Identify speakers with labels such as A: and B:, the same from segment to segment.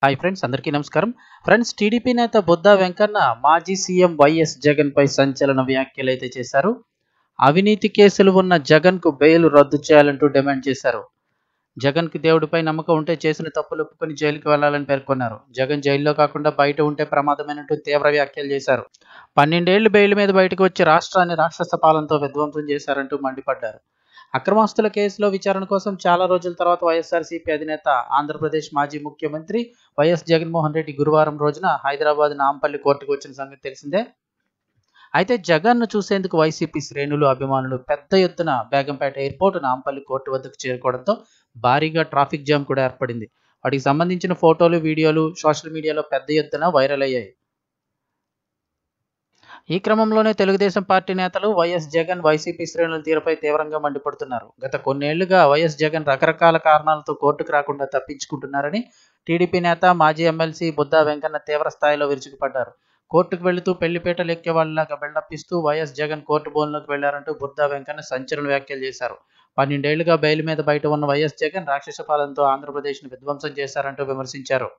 A: Hi friends, అందరికీ నమస్కారం. Friends, TDP నేత బుద్దా వెంకన్న మాజీ సీఎం వైఎస్ జగన్పై సంచలన వ్యాఖ్యలైతే చేశారు. అవినీతి కేసులు ఉన్న జగన్కు బెయిల్ రద్దు చేయాలంటూ డిమాండ్ చేశారు. జగన్కి దేవుడిపై నమ్మకం ఉంటే చేసిన తప్పులు ఒప్పుకొని జైలుకి వెళ్లాలని పేర్కొన్నారు. జగన్ జైల్లో కాకుండా బయట ఉంటే ప్రమాదమైనట్టు తీవ్ర వ్యాఖ్యలు చేశారు. 12 ఏళ్లు బెయిల్ మీద బయటకు వచ్చి రాష్ట్రాన్ని రాక్షస పాలనతో విధ్వంసం చేశారంటూ మండిపడ్డారు. అక్రమాస్తుల కేసులో విచారణ కోసం చాలా రోజుల తర్వాత వైఎస్ఆర్సీపీ అధినేత, ఆంధ్రప్రదేశ్ మాజీ ముఖ్యమంత్రి వైఎస్ జగన్మోహన్ రెడ్డి గురువారం రోజున హైదరాబాద్ నాంపల్లి కోర్టుకు వచ్చిన సంగతి తెలిసిందే. అయితే జగన్ను చూసేందుకు వైసీపీ శ్రేణులు, అభిమానులు పెద్ద ఎత్తున బేగంపేట ఎయిర్పోర్ట్, నాంపల్లి కోర్టు వద్దకు చేరుకోవడంతో భారీగా ట్రాఫిక్ జామ్ కూడా ఏర్పడింది. వాటికి సంబంధించిన ఫోటోలు, వీడియోలు సోషల్ మీడియాలో పెద్ద ఎత్తున వైరల్ అయ్యాయి. ఈ క్రమంలోనే తెలుగుదేశం పార్టీ నేతలు వైఎస్ జగన్, వైసీపీ శ్రేణుల తీరుపై తీవ్రంగా మండిపడుతున్నారు. గత కొన్నేళ్లుగా వైఎస్ జగన్ రకరకాల కారణాలతో కోర్టుకు రాకుండా తప్పించుకుంటున్నారని టీడీపీ నేత, మాజీ ఎమ్మెల్సీ బుద్దా వెంకన్న తీవ్ర స్థాయిలో విరుచుకుపడ్డారు. కోర్టుకు వెళుతూ పెళ్లిపీటలు ఎక్కే వాళ్ళలాగా బిల్డప్ ఇస్తూ వైఎస్ జగన్ కోర్టు బోన్లోకి వెళ్లారంటూ బుద్దా వెంకన్న సంచలన వ్యాఖ్యలు చేశారు. 12 ఏళ్లుగా బెయిల్ మీద బయట ఉన్న వైఎస్ జగన్ రాక్షస పాలనతో ఆంధ్రప్రదేశ్ను విధ్వంసం చేశారంటూ విమర్శించారు.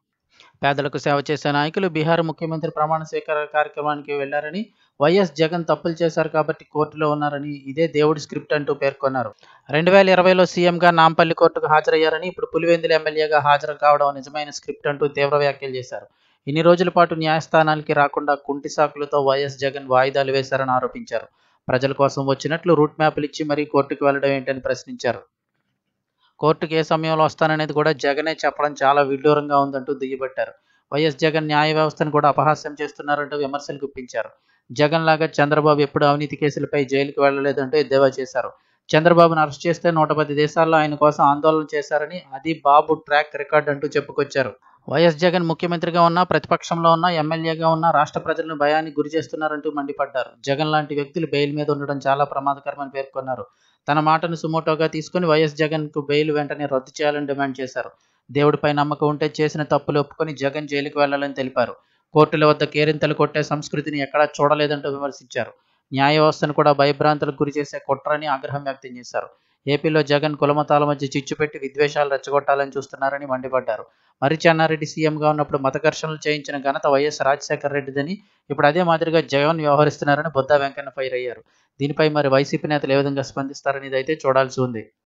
A: పేదలకు సేవ చేసే నాయకులు బీహార్ ముఖ్యమంత్రి ప్రమాణ స్వీకార కార్యక్రమానికి వెళ్లారని, వైఎస్ జగన్ తప్పులు చేశారు కాబట్టి కోర్టులో ఉన్నారని, ఇదే దేవుడి స్క్రిప్ట్ అంటూ పేర్కొన్నారు. 2020లో సీఎంగా నాంపల్లి కోర్టుకు హాజరయ్యారని, ఇప్పుడు పులివెందుల ఎమ్మెల్యేగా హాజరు కావడం నిజమైన స్క్రిప్ట్ అంటూ తీవ్ర వ్యాఖ్యలు చేశారు. ఇన్ని రోజుల పాటు న్యాయస్థానానికి రాకుండా కుంటి సాకులతో వైఎస్ జగన్ వాయిదాలు వేశారని ఆరోపించారు. ప్రజల కోసం వచ్చినట్లు రూట్ మ్యాప్లు ఇచ్చి మరీ కోర్టుకు వెళ్లడం ఏంటని ప్రశ్నించారు. కోర్టుకు ఏ సమయంలో వస్తాననేది కూడా జగనే చెప్పడం చాలా విడ్డూరంగా ఉందంటూ దుయ్యబట్టారు. వైఎస్ జగన్ న్యాయ వ్యవస్థను కూడా అపహాస్యం చేస్తున్నారంటూ విమర్శలు గుప్పించారు. జగన్ లాగా చంద్రబాబు ఎప్పుడు అవినీతి కేసులపై జైలుకు వెళ్లలేదంటూ ఎద్దేవా చేశారు. చంద్రబాబును అరెస్ట్ చేస్తే 110 దేశాల్లో ఆయన కోసం ఆందోళన చేశారని, అది బాబు ట్రాక్ రికార్డ్ అంటూ చెప్పుకొచ్చారు. వైఎస్ జగన్ ముఖ్యమంత్రిగా ఉన్నా, ప్రతిపక్షంలో ఉన్నా, ఎమ్మెల్యేగా ఉన్నా రాష్ట్ర ప్రజలను భయానికి గురి చేస్తున్నారంటూ మండిపడ్డారు. జగన్ లాంటి వ్యక్తులు బెయిల్ మీద ఉండడం చాలా ప్రమాదకరమని పేర్కొన్నారు. తన మాటను సుమోటోగా తీసుకుని వైఎస్ జగన్కు బెయిల్ వెంటనే రద్దు చేయాలని డిమాండ్ చేశారు. దేవుడిపై నమ్మకం ఉంటే చేసిన తప్పులు ఒప్పుకొని జగన్ జైలుకు వెళ్లాలని తెలిపారు. కోర్టుల వద్ద కేరింతలు కొట్టే సంస్కృతిని ఎక్కడా చూడలేదంటూ విమర్శించారు. న్యాయ వ్యవస్థను కూడా భయభ్రాంతులకు గురి చేసే కుట్రని ఆగ్రహం వ్యక్తం చేశారు. ఏపీలో జగన్ కులమతాల మధ్య చిచ్చు పెట్టి విద్వేషాలు రెచ్చగొట్టాలని చూస్తున్నారని మండిపడ్డారు. మరి చెన్నారెడ్డి సీఎంగా ఉన్నప్పుడు మత ఘర్షణలు చేయించిన ఘనత వైఎస్ రాజశేఖర రెడ్డిదని, ఇప్పుడు అదే మాదిరిగా జగన్ వ్యవహరిస్తున్నారని బుద్దా వెంకన్న ఫైర్ అయ్యారు. దీనిపై మరి వైసీపీ నేతలు ఏ విధంగా స్పందిస్తారనేది అయితే చూడాల్సి ఉంది.